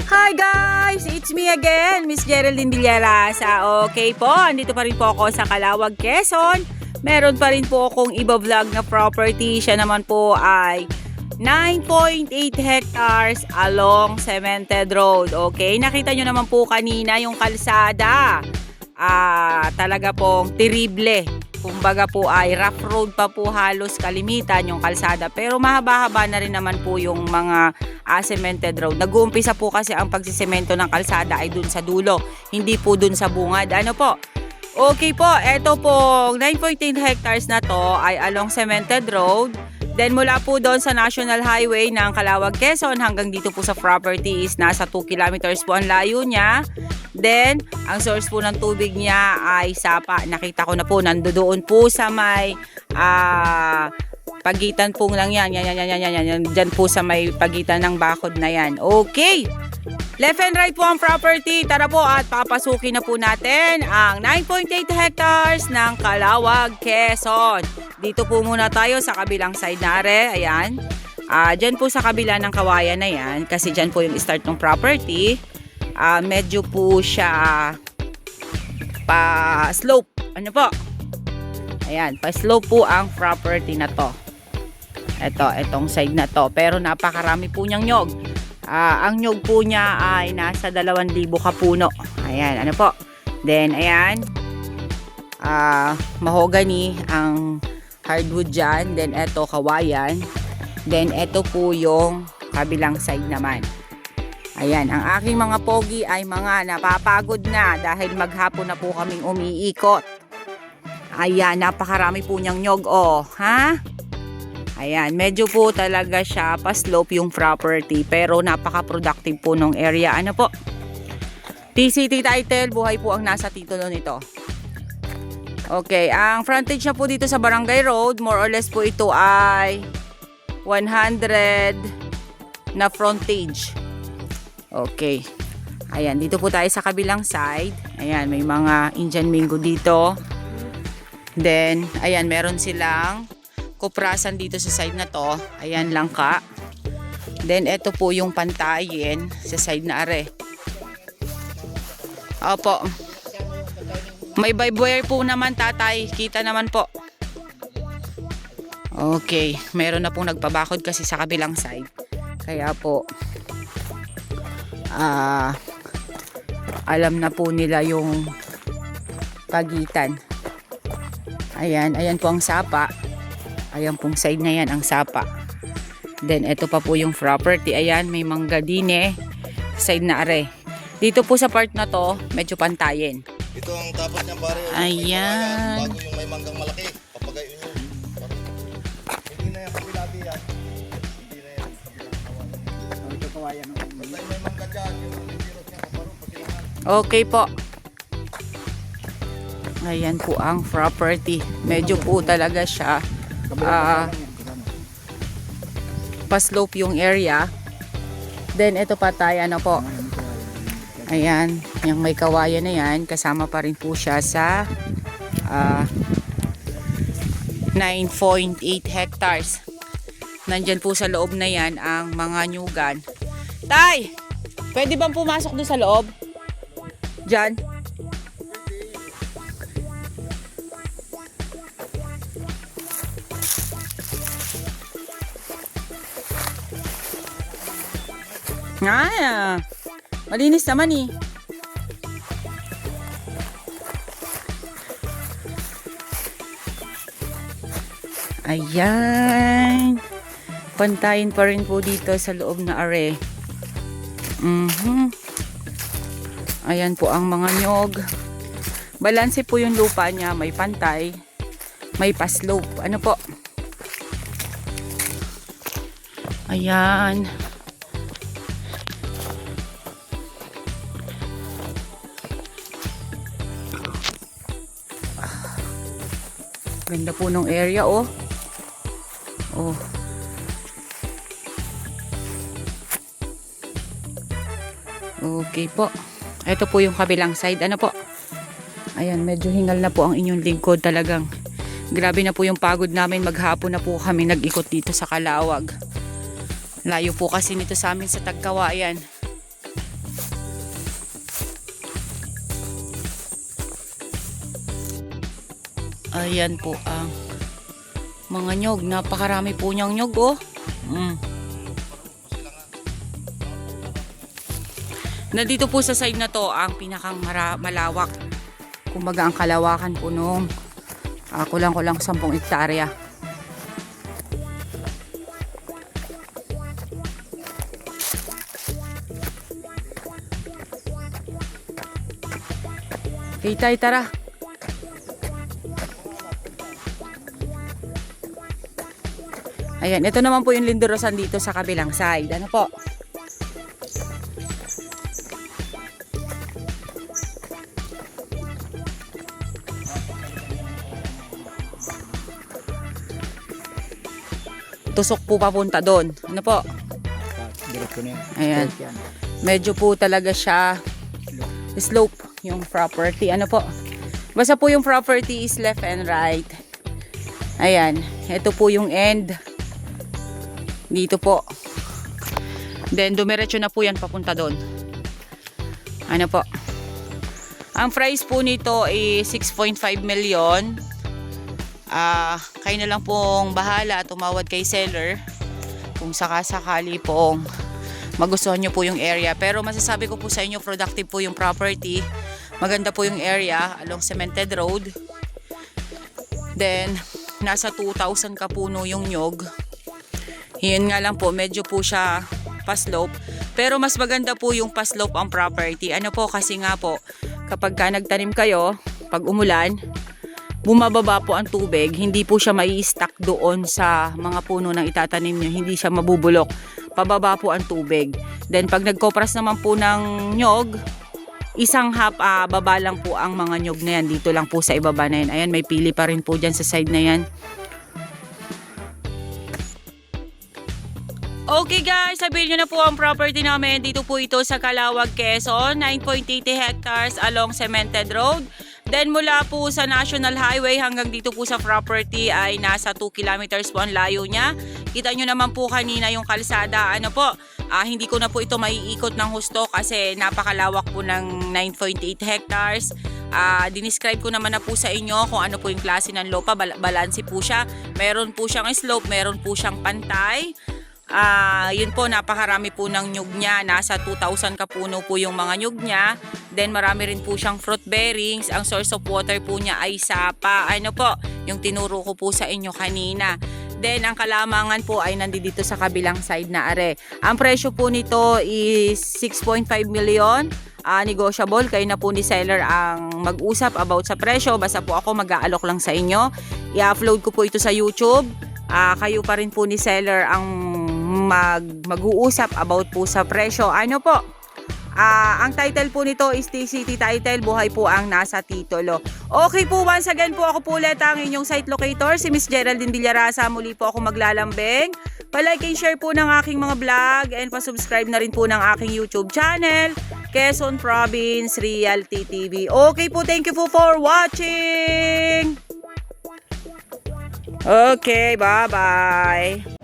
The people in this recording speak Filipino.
Hi guys! It's me again, Miss Geraldine Villarasa. Okay po, andito pa rin po ako sa Calawag, Quezon. Meron pa rin po akong iba-vlog na property. Siya naman po ay 9.8 hectares along Cemented Road. Okay, nakita nyo naman po kanina yung kalsada. Talaga pong terrible. Kumbaga po ay rough road pa po halos kalimitan yung kalsada. Pero mahaba-haba na rin naman po yung mga cemented road. Nag-uumpisa po kasi ang pagsisemento ng kalsada ay dun sa dulo. Hindi po dun sa bungad. Ano po? Okay po, eto po 9.8 hectares na to ay along Cemented Road. Then mula po doon sa National Highway ng Calawag, Quezon hanggang dito po sa property is nasa 2 kilometers po ang layo niya. Then, ang source po ng tubig niya ay sapa. Nakita ko na po, nandoon po sa may pagitan po lang yan. Yan. Diyan po sa may pagitan ng bakod na yan. Okay. Left and right po ang property. Tara po at papasukin na po natin ang 9.8 hectares ng Calawag, Quezon. Dito po muna tayo sa kabilang side na are. Ayan. Diyan po sa kabila ng kawayan na yan. Kasi diyan po yung start ng property. Medyo po siya pa-slope. Ano po? Ayan, pa-slope po ang property na to. Itong side na to. Pero napakarami po niyang nyog. Ang nyog po niya ay nasa 2,000 kapuno. Ayan, ano po? Then, ayan. Mahogany ang hardwood dyan. Then, eto kawayan. Then, eto po yung kabilang side naman. Ayan, ang aking mga pogi ay mga napapagod na dahil maghapon na po kaming umiikot. Ayan, napakarami po niyang nyog, oh. Ha? Ayan, medyo po talaga siya pa-slope yung property pero napaka-productive po ng area. Ano po? TCT title, buhay po ang nasa titulo nito. Okay, ang frontage na po dito sa Barangay Road, more or less po ito ay 100 na frontage. Okay. Ayan, dito po tayo sa kabilang side. Ayan, may mga Indian Mingo dito. Then, ayan, meron silang kuprasan dito sa side na to. Ayan, langka. Then, ito po yung pantayin sa side na are. Opo. May barbed wire po naman, tatay. Kita naman po. Okay. Meron na pong nagpabakod kasi sa kabilang side. Kaya po, alam na po nila yung pagitan. Ayan, ayan po ang sapa. Ayan pong side na yan ang sapa. Then ito pa po yung property. Ayan, may mangga din side na are. Dito po sa part na to, medyo pantayin. Ito ang dapat niyang pare. Ayan. Bago yung may manggang malaki. Papagayon yun. Hindi na yung kapilabi yan. Hindi na yan. Ito kawayan. Basta yung may mangga dyan. Yung may virus niya kaparo. Okay po. Ayan po ang property. Medyo po talaga siya pa-slope yung area. Then ito pa tayo ano po. Ayan, yung may kawayan na yan, kasama pa rin po siya sa 9.8 hectares. Nandyan po sa loob na yan ang mga nyugan. Tay! Pwede bang pumasok doon sa loob? Diyan? Malinis naman eh. Ayan. Pantayin pa rin po dito sa loob na are. Ayan po ang mga nyog. Balanse po yung lupa niya. May pantay. May pa-slope. Ano po? Ayan. Ganda po ng area, oh. Oh. Okay po. Ito po yung kabilang side. Ano po? Ayan, medyo hingal na po ang inyong lingkod talagang. Grabe na po yung pagod namin. Maghapon na po kami nag-ikot dito sa Calawag. Layo po kasi nito sa amin sa Tagkawayan. Ayan po ang mga nyog. Napakarami po niyang nyog, oh. Nandito po sa side na to ang pinakang malawak. Kumbaga ang kalawakan po nung kulang-kulang 10 hektarya. Okay, tay, tara. Ayan, ito naman po yung lindurosan dito sa kabilang side. Ano po? Tusok po papunta doon. Ano po? Ayan. Medyo po talaga siya slope yung property. Ano po? Basta po yung property is left and right. Ayan. Ito po yung end. Dito po. Then dumiretso na po yan papunta doon. Ano po? Ang price po nito is 6.5 million. Kayo na lang pong bahala at tumawad kay seller kung sakasakali pong magustuhan nyo po yung area. Pero masasabi ko po sa inyo, productive po yung property. Maganda po yung area along Cemented Road. Then nasa 2,000 kapuno yung nyog. Yun nga lang po, medyo po siya pa-slope. Pero mas maganda po yung pa-slope ang property. Ano po, kasi nga po, kapag ka nagtanim kayo, pag umulan, bumababa po ang tubig. Hindi po siya mai-stack doon sa mga puno ng itatanim nyo. Hindi siya mabubulok. Pababa po ang tubig. Then pag nagkopras naman po ng nyog, isang half baba lang po ang mga nyog na yan. Dito lang po sa ibaba na yan. Ayan, may pili pa rin po dyan sa side na yan. Okay guys, sabihin nyo na po ang property namin. Dito po ito sa Calawag, Quezon. 9.80 hectares along Cemented Road. Then mula po sa National Highway hanggang dito po sa property ay nasa 2 kilometers po ang layo niya. Kita nyo naman po kanina yung kalsada. Ano po, hindi ko na po ito maiikot ng husto kasi napakalawak po ng 9.8 hectares. Dinescribe ko naman na po sa inyo kung ano po yung klase ng lupa. Balanse po siya. Meron po siyang slope, meron po siyang pantay. Yun po, napakarami po ng nyug niya. Nasa 2,000 kapuno po yung mga nyug niya. Then marami rin po siyang fruit bearings. Ang source of water po niya ay sapa. Ano po, yung tinuro ko po sa inyo kanina. Then ang kalamangan po ay nandito sa kabilang side na are. Ang presyo po nito is 6.5 million. Negotiable, kayo na po ni seller ang mag-usap about sa presyo. Basta po ako mag-aalok lang sa inyo. I-upload ko po ito sa YouTube. Kayo pa rin po ni seller ang mag-uusap about po sa presyo. Ano po? Ang title po nito is TCT title, buhay po ang nasa titulo. Okay po, once again po ako po ulit ang inyong site locator, si Miss Geraldine Villarasa. Muli po ako maglalambing. Pa-like and share po ng aking mga vlog and pa-subscribe na rin po ng aking YouTube channel, Quezon Province Realty TV. Okay po, thank you po for watching. Okay, bye-bye.